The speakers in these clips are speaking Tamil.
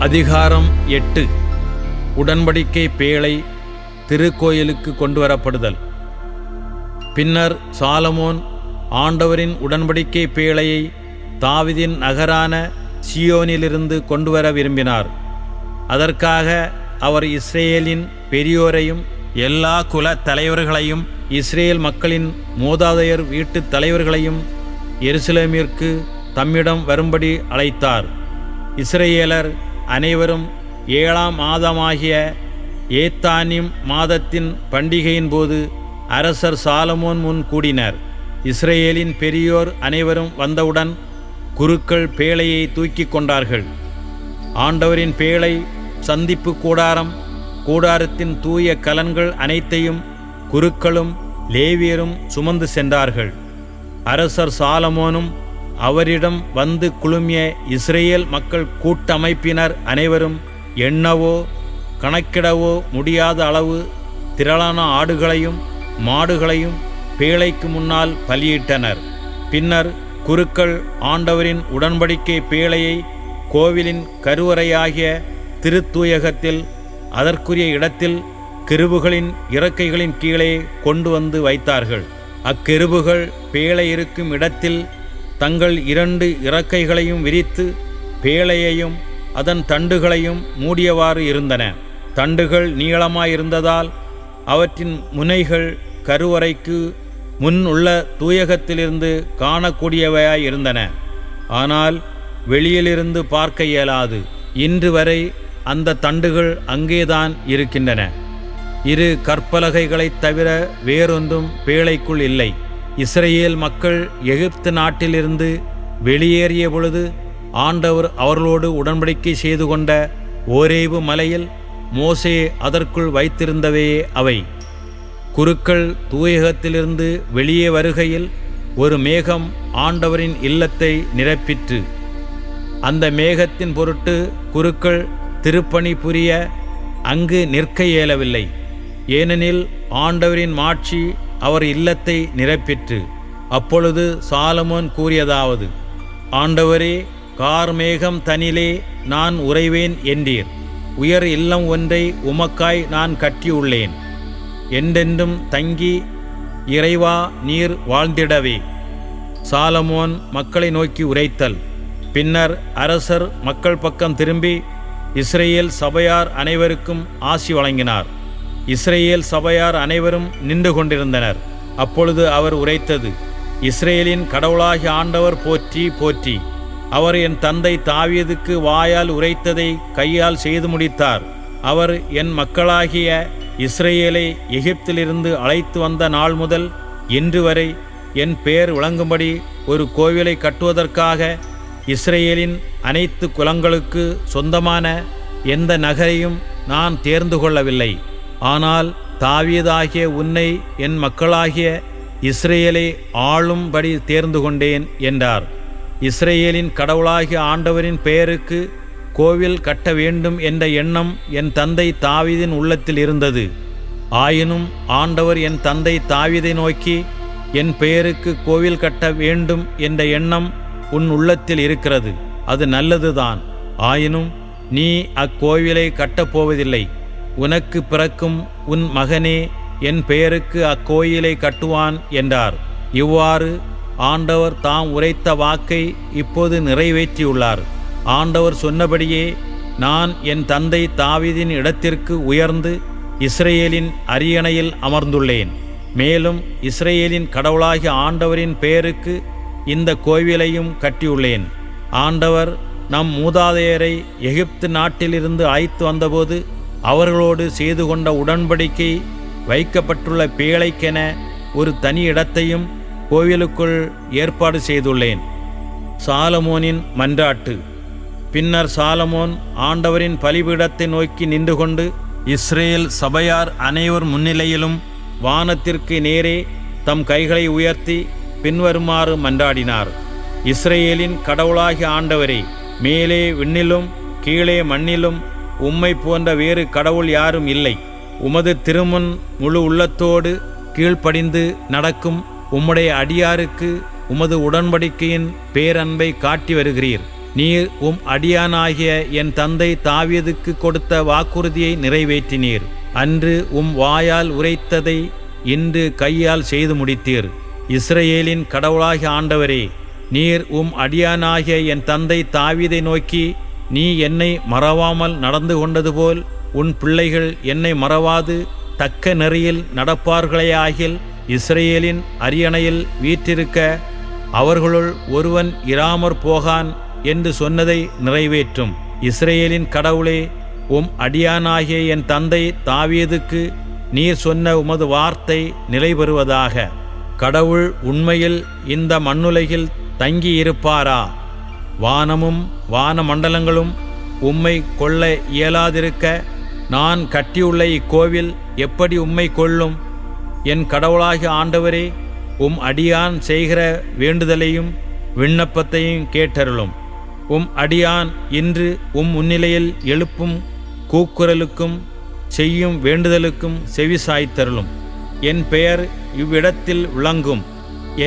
அதிகாரம் 8. உடன்படிக்கை பேழை திருக்கோயிலுக்கு கொண்டுவரப்படுதல். பின்னர் சாலமோன் ஆண்டவரின் உடன்படிக்கை பேழையை தாவீதின் நகரான சீயோனிலிருந்து கொண்டுவர விரும்பினார். அதற்காக அவர் இஸ்ரேலின் பெரியோரையும் எல்லா குல தலைவர்களையும் இஸ்ரேல் மக்களின் மூதாதையர் வீட்டுத் தலைவர்களையும் எருசலேமிற்கு தம்மிடம் வரும்படி அழைத்தார். இஸ்ரேலர் அனைவரும் 7ஆம் மாதமாகிய ஏத்தானிம் மாதத்தின் பண்டிகையின் போது அரசர் சாலமோன் முன் கூடினர். இஸ்ரேலின் பெரியோர் அனைவரும் வந்தவுடன் குருக்கள் பேழையை தூக்கி கொண்டார்கள். ஆண்டவரின் பேழை, சந்திப்பு கூடாரம், கூடாரத்தின் தூய கலன்கள் அனைத்தையும் குருக்களும் லேவியரும் சுமந்து சென்றார்கள். அரசர் சாலமோனும் அவரிடம் வந்து குழுமிய இஸ்ரேல் மக்கள் கூட்டமைப்பினர் அனைவரும் எண்ணவோ கணக்கிடவோ முடியாத அளவு திரளான ஆடுகளையும் மாடுகளையும் பேழைக்கு முன்னால் பலியிட்டனர். பின்னர் குருக்கள் ஆண்டவரின் உடன்படிக்கை பேழையை கோவிலின் கருவறையாகிய திருத்தூயகத்தில் அதற்குரிய இடத்தில் கெருபுகளின் இறக்கைகளின் கீழே கொண்டு வந்து வைத்தார்கள். அக்கெருபுகள் பேழை இருக்கும் இடத்தில் தங்கள் 2 இறக்கைகளையும் விரித்து பேழையையும் அதன் தண்டுகளையும் மூடியவாறு இருந்தன. தண்டுகள் நீளமாயிருந்ததால் அவற்றின் முனைகள் கருவறைக்கு முன் உள்ள தூயகத்திலிருந்து காணக்கூடியவையாயிருந்தன. ஆனால் வெளியிலிருந்து பார்க்க இயலாது. இன்று வரை அந்த தண்டுகள் அங்கேதான் இருக்கின்றன. 2 கற்பலகைகளைத் தவிர வேறொன்றும் பேழைக்குள் இல்லை. இஸ்ரேல் மக்கள் எகிப்து நாட்டிலிருந்து வெளியேறிய பொழுது ஆண்டவர் அவர்களோடு உடன்படிக்கை செய்து கொண்ட ஓரேபு மலையில் மோசே அதற்குள் வைத்திருந்தவையே அவை. குருக்கள் தூயகத்திலிருந்து வெளியே வருகையில் ஒரு மேகம் ஆண்டவரின் இல்லத்தை நிரப்பிற்று. அந்த மேகத்தின் பொருட்டு குருக்கள் திருப்பணி புரிய அங்கு நிற்க இயலவில்லை. ஏனெனில் ஆண்டவரின் மாட்சி அவர் இல்லத்தை நிரப்பிற்று. அப்பொழுது சாலமோன் கூறியதாவது: ஆண்டவரே, கார்மேகம் தனிலே நான் உறைவேன் என்றீர். உயர் இல்லம் ஒன்றை உமக்காய் நான் கட்டியுள்ளேன். என்றென்றும் தங்கி இறைவா நீர் வாழ்ந்திடவே. சாலமோன் மக்களை நோக்கி உரைத்தல். பின்னர் அரசர் மக்கள் பக்கம் திரும்பி இஸ்ரேல் சபையார் அனைவருக்கும் ஆசி வழங்கினார். இஸ்ரேல் சபையார் அனைவரும் நின்று கொண்டிருந்தனர். அப்பொழுது அவர் உரைத்தது: இஸ்ரேலின் கடவுளாகிய ஆண்டவர் போற்றி போற்றி. அவர் என் தந்தை தாவீதுக்கு வாயால் உரைத்ததை கையால் செய்து முடித்தார். அவர் என் மக்களாகிய இஸ்ரேலை எகிப்திலிருந்து அழைத்து வந்த நாள் முதல் இன்று வரை என் பெயர் விளங்கும்படி ஒரு கோவிலை கட்டுவதற்காக இஸ்ரேலின் அனைத்து குலங்களுக்கு சொந்தமான எந்த நகரையும் நான் தேர்ந்து கொள்ளவில்லை. ஆனால் தாவீதாகிய உன்னை என் மக்களாகிய இஸ்ரேலை ஆளும்படி தேர்ந்து கொண்டேன் என்றார். இஸ்ரேலின் கடவுளாகிய ஆண்டவரின் பெயருக்கு கோவில் கட்ட வேண்டும் என்ற எண்ணம் என் தந்தை தாவீதின் உள்ளத்தில் இருந்தது. ஆயினும் ஆண்டவர் என் தந்தை தாவீதை நோக்கி, என் பெயருக்கு கோவில் கட்ட வேண்டும் என்ற எண்ணம் உன் உள்ளத்தில் இருக்கிறது. அது நல்லதுதான். ஆயினும் நீ அக்கோவிலை கட்டப்போவதில்லை. உனக்கு பிறக்கும் உன் மகனே என் பெயருக்கு அக்கோயிலை கட்டுவான் என்றார். இவ்வாறு ஆண்டவர் தாம் உரைத்த வாக்கை இப்போது நிறைவேற்றியுள்ளார். ஆண்டவர் சொன்னபடியே நான் என் தந்தை தாவீதின் இடத்திற்கு உயர்ந்து இஸ்ரேலின் அரியணையில் அமர்ந்துள்ளேன். மேலும் இஸ்ரேலின் கடவுளாகிய ஆண்டவரின் பெயருக்கு இந்த கோவிலையும் கட்டியுள்ளேன். ஆண்டவர் நம் மூதாதையரை எகிப்து நாட்டிலிருந்து அழைத்து வந்தபோது அவர்களோடு செய்து கொண்ட உடன்படிக்கை வைக்கப்பட்டுள்ள பேழைக்கென ஒரு தனி இடத்தையும் கோவிலுக்குள் ஏற்பாடு செய்துள்ளேன். சாலமோனின் மன்றாட்டு. பின்னர் சாலமோன் ஆண்டவரின் பலிபீடத்தை நோக்கி நின்று கொண்டு இஸ்ரேல் சபையார் அனைவர் முன்னிலையிலும் வானத்திற்கு நேரே தம் கைகளை உயர்த்தி பின்வருமாறு மன்றாடினார்: இஸ்ரேலின் கடவுளாகிய ஆண்டவரே, மேலே விண்ணிலும் கீழே மண்ணிலும் உம்மை போன்ற வேறு கடவுள் யாரும் இல்லை. உமது திருமுன் முழு உள்ளத்தோடு கீழ்ப்படிந்து நடக்கும் உம்முடைய அடியாருக்கு உமது உடன்படிக்கையின் பேரன்பை காட்டி வருகிறீர். நீர் உம் அடியானாகிய என் தந்தை தாவீதுக்கு கொடுத்த வாக்குறுதியை நிறைவேற்றினீர். அன்று உம் வாயால் உரைத்ததை இன்று கையால் செய்து முடித்தீர். இஸ்ரவேலின் கடவுளாகிய ஆண்டவரே, நீர் உம் அடியானாகிய என் தந்தை தாவீதை நோக்கி, நீ என்னை மறவாமல் நடந்து கொண்டது போல் உன் பிள்ளைகள் என்னை மறவாது தக்க நெறியில் நடப்பார்களேயாகில் இஸ்ரவேலின் அரியணையில் வீற்றிருக்க அவர்களுள் ஒருவன் இராமற் போகான் என்று சொன்னதை நிறைவேற்றும். இஸ்ரவேலின் கடவுளே, உம் அடியானாகிய என் தந்தை தாவீதுக்கு நீர் சொன்ன உமது வார்த்தை நிலைபெறுவதாக. கடவுள் உண்மையில் இந்த மண்ணுலகில் தங்கியிருப்பாரா? வானமும் வானமண்டலங்களும் உம்மை கொள்ள இயலாதிருக்க நான் கட்டியுள்ள இக்கோவில் எப்படி உம்மை கொள்ளும்? என் கடவுளாகிய ஆண்டவரே, உம் அடியான் செய்கிற வேண்டுதலையும் விண்ணப்பத்தையும் கேட்டருளும். உம் அடியான் இன்று உம் முன்னிலையில் எழுப்பும் கூக்குரலுக்கும் செய்யும் வேண்டுதலுக்கும் செவிசாய்த்தருளும். என் பெயர் இவ்விடத்தில் விளங்கும்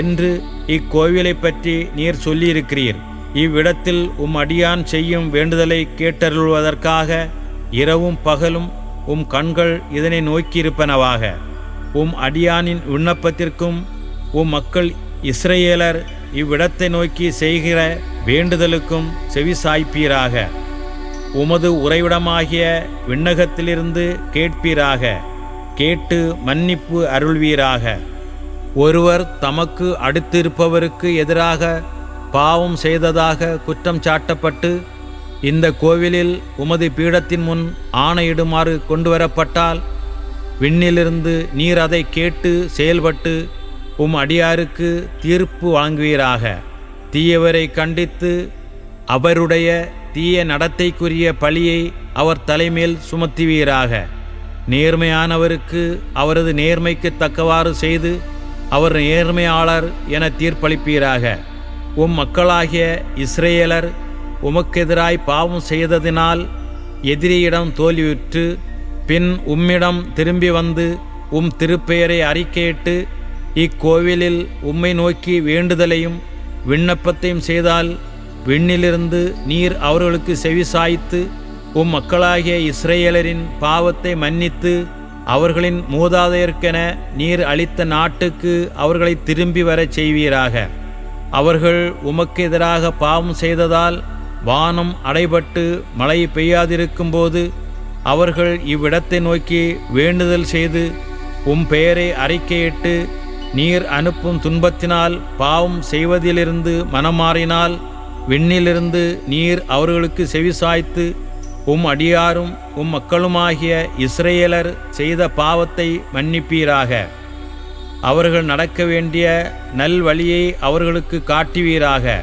என்று இக்கோவிலை பற்றி நீர் சொல்லியிருக்கிறீர். இவ்விடத்தில் உம் அடியான் செய்யும் வேண்டுதலை கேட்டருள்வதற்காக இரவும் பகலும் உம் கண்கள் இதனை நோக்கியிருப்பனவாக. உம் அடியானின் விண்ணப்பத்திற்கும் உம் மக்கள் இஸ்ரவேலர் இவ்விடத்தை நோக்கி செய்கிற வேண்டுதலுக்கும் செவிசாய்ப்பீராக. உமது உறைவிடமாகிய விண்ணகத்திலிருந்து கேட்பீராக. கேட்டு மன்னிப்பு அருள்வீராக. ஒருவர் தமக்கு அடுத்திருப்பவருக்கு எதிராக பாவம் செய்ததாக குற்றம் சாட்டப்பட்டு இந்த கோவிலில் உமது பீடத்தின் முன் ஆணையிடுமாறு கொண்டுவரப்பட்டால் விண்ணிலிருந்து நீர் அதை கேட்டு செயல்பட்டு உம் அடியாருக்கு தீர்ப்பு வழங்குவீராக. தீயவரை கண்டித்து அவருடைய தீய நடத்தைக்குரிய பழியை அவர் தலைமேல் சுமத்துவீராக. நேர்மையானவருக்கு அவரது நேர்மைக்கு தக்கவாறு செய்து அவர் நேர்மையாளர் என தீர்ப்பளிப்பீராக. உம் மக்களாகிய இஸ்ரவேலர் உமக்கெதிராய் பாவம் செய்ததினால் எதிரியிடம் தோல்வியுற்று பின் உம்மிடம் திரும்பி வந்து உம் திருப்பெயரை அறிக்கையிட்டு இக்கோவிலில் உம்மை நோக்கி வேண்டுதலையும் விண்ணப்பத்தையும் செய்தால் விண்ணிலிருந்து நீர் அவர்களுக்கு செவிசாய்த்து உம் மக்களாகிய இஸ்ரவேலரின் பாவத்தை மன்னித்து அவர்களின் மூதாதையர்க்கென நீர் அளித்த நாட்டுக்கு அவர்களை திரும்பி வரச் செய்வீராக. அவர்கள் உமக்கு எதிராக பாவம் செய்ததால் வானம் அடைபட்டு மழை பெய்யாதிருக்கும்போது அவர்கள் இவ்விடத்தை நோக்கி வேண்டுதல் செய்து உம் பெயரை அறிக்கையிட்டு நீர் அனுப்பும் துன்பத்தினால் பாவம் செய்வதிலிருந்து மனமாறினால் விண்ணிலிருந்து நீர் அவர்களுக்கு செவிசாய்த்து உம் அடியாரும் உம் மக்களுமாகிய இஸ்ரவேலர் செய்த பாவத்தை மன்னிப்பீராக. அவர்கள் நடக்க வேண்டிய நல்வழியை அவர்களுக்கு காட்டுவீராக.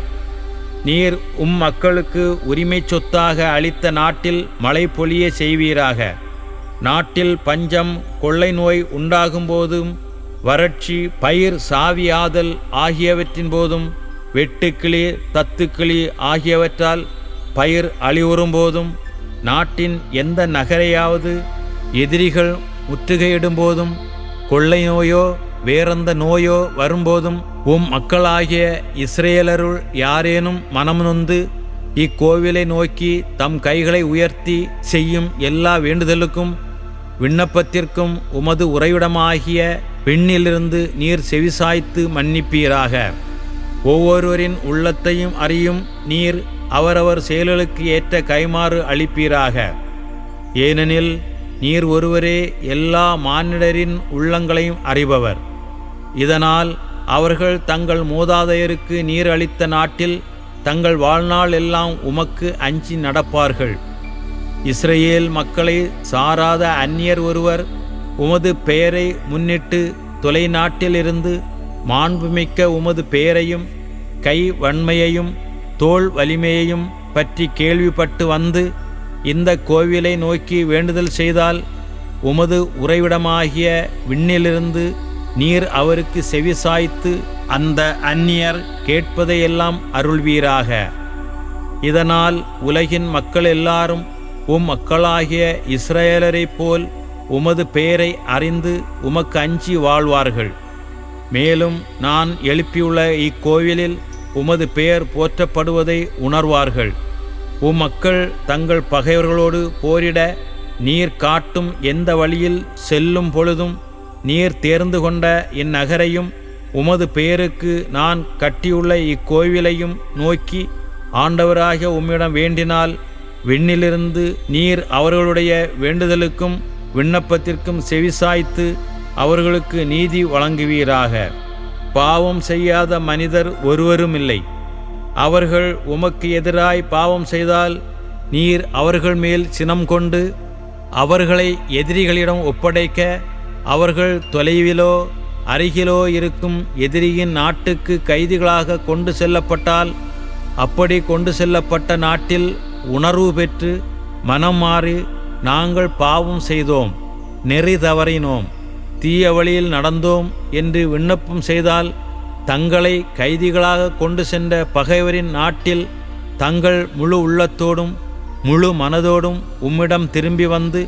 நீர் உம் மக்களுக்கு உரிமை சொத்தாக அளித்த நாட்டில் மழை பொழிய செய்வீராக. நாட்டில் பஞ்சம் கொள்ளை நோய் உண்டாகும்போதும் வறட்சி பயிர் சாவியாதல் ஆகியவற்றின் போதும் வெட்டுக்கிளி தத்துக்கிளி ஆகியவற்றால் பயிர் அழிவுறும் போதும் நாட்டின் எந்த நகரையாவது எதிரிகள் முற்றுகையிடும் போதும் கொள்ளை நோயோ வேறெந்த நோயோ வரும்போதும் உம் மக்களாகிய இஸ்ரவேலருள் யாரேனும் மனம் நொந்து இக்கோவிலை நோக்கி தம் கைகளை உயர்த்தி செய்யும் எல்லா வேண்டுதலுக்கும் விண்ணப்பத்திற்கும் உமது உறைவிடமாகிய விண்ணிலிருந்து நீர் செவிசாய்த்து மன்னிப்பீராக. ஒவ்வொருவரின் உள்ளத்தையும் அறியும் நீர் அவரவர் செயல்களுக்கு ஏற்ற கைமாறு அளிப்பீராக. ஏனெனில் நீர் ஒருவரே எல்லா மானிடரின் உள்ளங்களையும் அறிபவர். இதனால் அவர்கள் தங்கள் மூதாதையருக்கு நீர் அளித்த நாட்டில் தங்கள் வாழ்நாள் எல்லாம் உமக்கு அஞ்சி நடப்பார்கள். இஸ்ரவேல் மக்களை சாராத அந்நியர் ஒருவர் உமது பெயரை முன்னிட்டு தொலைநாட்டிலிருந்து மாண்புமிக்க உமது பெயரையும் கை வன்மையையும் தோள் வலிமையையும் பற்றி கேள்விப்பட்டு வந்து இந்த கோவிலை நோக்கி வேண்டுதல் செய்தால் உமது உறைவிடமாகிய விண்ணிலிருந்து நீர் அவருக்கு செவிசாய்த்து அந்த அந்நியர் கேட்பதையெல்லாம் அருள்வீராக. இதனால் உலகின் மக்கள் எல்லாரும் உம் மக்களாகிய இஸ்ரவேலரைப் போல் உமது பெயரை அறிந்து உமக்கு அஞ்சி வாழ்வார்கள். மேலும் நான் எழுப்பியுள்ள இக்கோவிலில் உமது பெயர் போற்றப்படுவதை உணர்வார்கள். உம் மக்கள் தங்கள் பகைவர்களோடு போரிட நீர் காட்டும் எந்த வழியில் செல்லும் பொழுதும் நீர் தேர்ந்து கொண்ட இந்நகரையும் உமது பெயருக்கு நான் கட்டியுள்ள இக்கோவிலையும் நோக்கி ஆண்டவராகிய உம்மிடம் வேண்டினால் விண்ணிலிருந்து நீர் அவர்களுடைய வேண்டுதலுக்கும் விண்ணப்பத்திற்கும் செவிசாய்த்து அவர்களுக்கு நீதி வழங்குவீராக. பாவம் செய்யாத மனிதர் ஒருவரும் இல்லை. அவர்கள் உமக்கு எதிராய் பாவம் செய்தால் நீர் அவர்கள் மேல் சினம் கொண்டு அவர்களை எதிரிகளிடம் ஒப்படைக்க அவர்கள் தொலைவிலோ அருகிலோ இருக்கும் எதிரியின் நாட்டுக்கு கைதிகளாக கொண்டு செல்லப்பட்டால் அப்படி கொண்டு செல்லப்பட்ட நாட்டில் உணர்வு பெற்று மனம் மாறி நாங்கள் பாவம் செய்தோம், நெறி தவறினோம், தீய வழியில் நடந்தோம் என்று விண்ணப்பம் செய்தால் தங்களை கைதிகளாக கொண்டு சென்ற பகைவரின் நாட்டில் தங்கள் முழு உள்ளத்தோடும் முழு மனதோடும் உம்மிடம் திரும்பி வந்து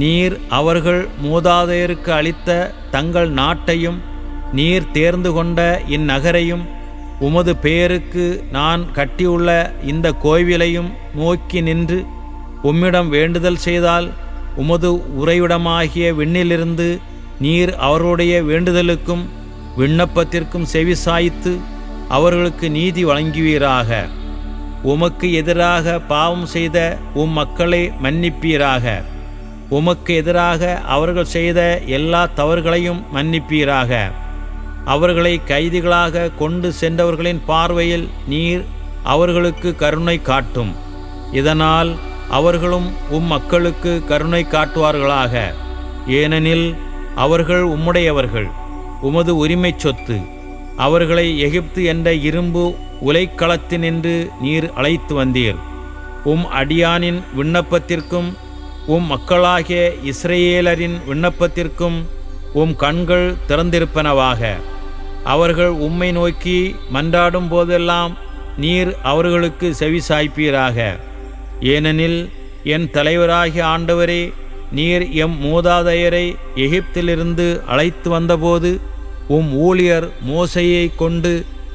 நீர் அவர்கள் மூதாதையருக்கு அளித்த தங்கள் நாட்டையும் நீர் தேர்ந்து கொண்ட இந்நகரையும் உமது பெயருக்கு நான் கட்டியுள்ள இந்த கோவிலையும் நோக்கி நின்று உம்மிடம் வேண்டுதல் செய்தால் உமது உறைவிடமாகிய விண்ணிலிருந்து நீர் அவர்களுடைய வேண்டுதலுக்கும் விண்ணப்பத்திற்கும் செவிசாய்த்து அவர்களுக்கு நீதி வழங்குவீராக. உமக்கு எதிராக பாவம் செய்த உம் மக்களை மன்னிப்பீராக. உமக்கு எதிராக அவர்கள் செய்த எல்லா தவறுகளையும் மன்னிப்பீராக. அவர்களை கைதிகளாக கொண்டு சென்றவர்களின் பார்வையில் நீர் அவர்களுக்கு கருணை காட்டும். இதனால் அவர்களும் உம் மக்களுக்கு கருணை காட்டுவார்களாக. ஏனெனில் அவர்கள் உம்முடையவர்கள், உமது உரிமை சொத்து. அவர்களை எகிப்து என்ற இரும்பு உலைக்களத்தினின்று நீர் அழைத்து வந்தீர். உம் அடியானின் விண்ணப்பத்திற்கும் உம் மக்களாகிய இஸ்ரேலரின் விண்ணப்பத்திற்கும் உம் கண்கள் திறந்திருப்பனவாக. அவர்கள் உம்மை நோக்கி மன்றாடும் போதெல்லாம் நீர் அவர்களுக்கு செவிசாய்ப்பீராக. ஏனெனில் என் தலைவராகிய ஆண்டவரே, நீர் எம் மூதாதையரை எகிப்திலிருந்து அழைத்து வந்தபோது உம் ஊழியர் மோசையை கொண்டு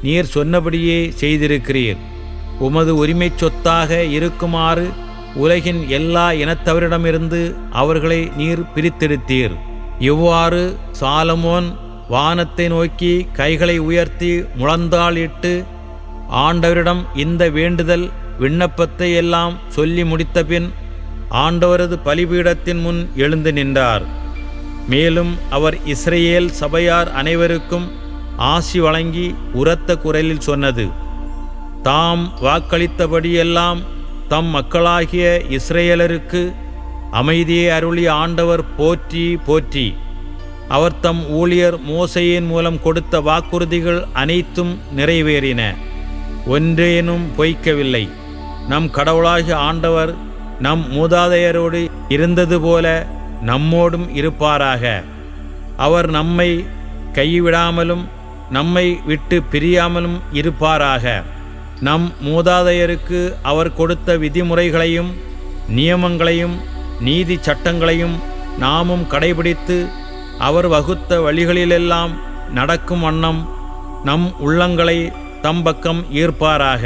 நீர் சொன்னபடியே செய்திருக்கிறீர். உமது உரிமை சொத்தாக இருக்குமாறு உலகின் எல்லா இனத்தவரிடமிருந்து அவர்களை நீர் பிரித்தெடுத்தீர். இவ்வாறு சாலமோன் வானத்தை நோக்கி கைகளை உயர்த்தி முழந்தாளிட்டு ஆண்டவரிடம் இந்த வேண்டுதல் விண்ணப்பத்தை எல்லாம் சொல்லி முடித்தபின் ஆண்டவரது பலிபீடத்தின் முன் எழுந்து நின்றார். மேலும் அவர் இஸ்ரேல் சபையார் அனைவருக்கும் ஆசி வழங்கி உரத்த குரலில் சொன்னது: தாம் வாக்களித்தபடியெல்லாம் தம் மக்களாகிய இஸ்ரேலருக்கு அமைதியை அருளிய ஆண்டவர் போற்றி போற்றி. அவர் தம் ஊழியர் மோசையின் மூலம் கொடுத்த வாக்குறுதிகள் அனைத்தும் நிறைவேறின, ஒன்றேனும் பொய்க்கவில்லை. நம் கடவுளாகிய ஆண்டவர் நம் மூதாதையரோடு இருந்தது போல நம்மோடும் இருப்பாராக. அவர் நம்மை கைவிடாமலும் நம்மை விட்டு பிரியாமலும் இருப்பாராக. நம் மூதாதையருக்கு அவர் கொடுத்த விதிமுறைகளையும் நியமங்களையும் நீதி சட்டங்களையும் நாமும் கடைபிடித்து அவர் வகுத்த வழிகளிலெல்லாம் நடக்கும் வண்ணம் நம் உள்ளங்களை தம் பக்கம் ஈர்ப்பாராக.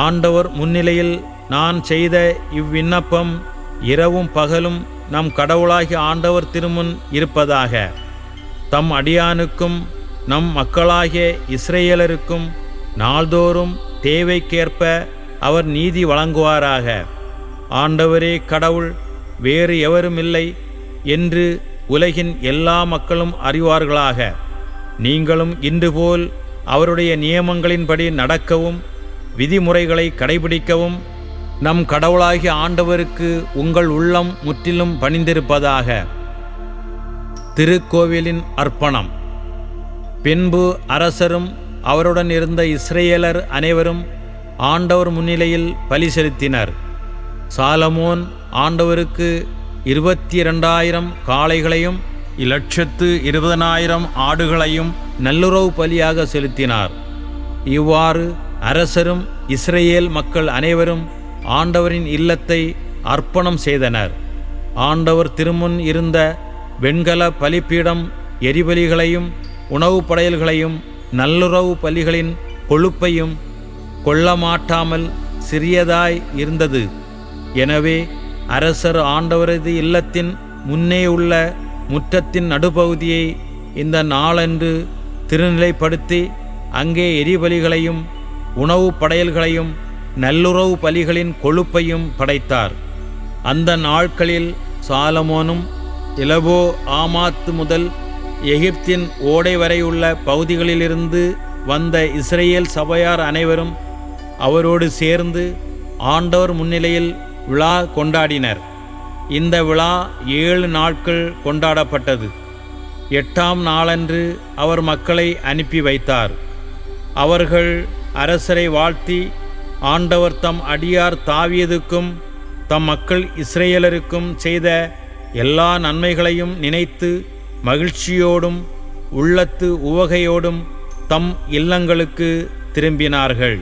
ஆண்டவர் முன்னிலையில் நான் செய்த இவ்விண்ணப்பம் இரவும் பகலும் நம் கடவுளாகிய ஆண்டவர் திருமுன் இருப்பதாக. தம் அடியானுக்கும் நம் மக்களாகிய இஸ்ரேலருக்கும் நாள்தோறும் தேவைக்கேற்ப அவர் நீதி வழங்குவாராக. ஆண்டவரே கடவுள், வேறு எவருமில்லை என்று உலகின் எல்லா மக்களும் அறிவார்களாக. நீங்களும் இன்றுபோல் அவருடைய நியமங்களின்படி நடக்கவும் விதிமுறைகளை கடைபிடிக்கவும் நம் கடவுளாகிய ஆண்டவருக்கு உங்கள் உள்ளம் முற்றிலும் பணிந்திருப்பதாக. திருக்கோவிலின் அர்ப்பணம். பின்பு அரசரும் அவருடன் இருந்த இஸ்ரேலர் அனைவரும் ஆண்டவர் முன்னிலையில் பலி செலுத்தினர். சாலமோன் ஆண்டவருக்கு 22,000 காளைகளையும் 1,20,000 ஆடுகளையும் நல்லுறவு பலியாக செலுத்தினார். இவ்வாறு அரசரும் இஸ்ரேல் மக்கள் அனைவரும் ஆண்டவரின் இல்லத்தை அர்ப்பணம் செய்தனர். ஆண்டவர் திருமுன் இருந்த வெண்கல பலிப்பீடம் எரிபலிகளையும் உணவு படையல்களையும் நல்லுறவு பலிகளின் கொழுப்பையும் கொள்ளமாட்டாமல் சிறியதாய் இருந்தது. எனவே அரசர் ஆண்டவரது இல்லத்தின் முன்னே உள்ள முற்றத்தின் நடுப்பகுதியை இந்த நாளன்று திருநிலைப்படுத்தி அங்கே எரிபலிகளையும் உணவு படையல்களையும் நல்லுறவு பலிகளின் கொழுப்பையும் படைத்தார். அந்த நாட்களில் சாலமோனும் இலபோ ஆமாத்து முதல் எகிப்தின் ஓடை வரையுள்ள பகுதிகளிலிருந்து வந்த இஸ்ரேல் சபையார் அனைவரும் அவரோடு சேர்ந்து ஆண்டவர் முன்னிலையில் விழா கொண்டாடினர். இந்த விழா 7 நாட்கள் கொண்டாடப்பட்டது. 8ஆம் நாளன்று அவர் மக்களை அனுப்பி வைத்தார். அவர்கள் அரசரை வாழ்த்தி ஆண்டவர் தம் அடியார் தாவீதுக்கும் தம் மக்கள் இஸ்ரேலருக்கும் செய்த எல்லா நன்மைகளையும் நினைத்து மகிழ்ச்சியோடும் உள்ளத்து உவகையோடும் தம் இல்லங்களுக்கு திரும்பினார்கள்.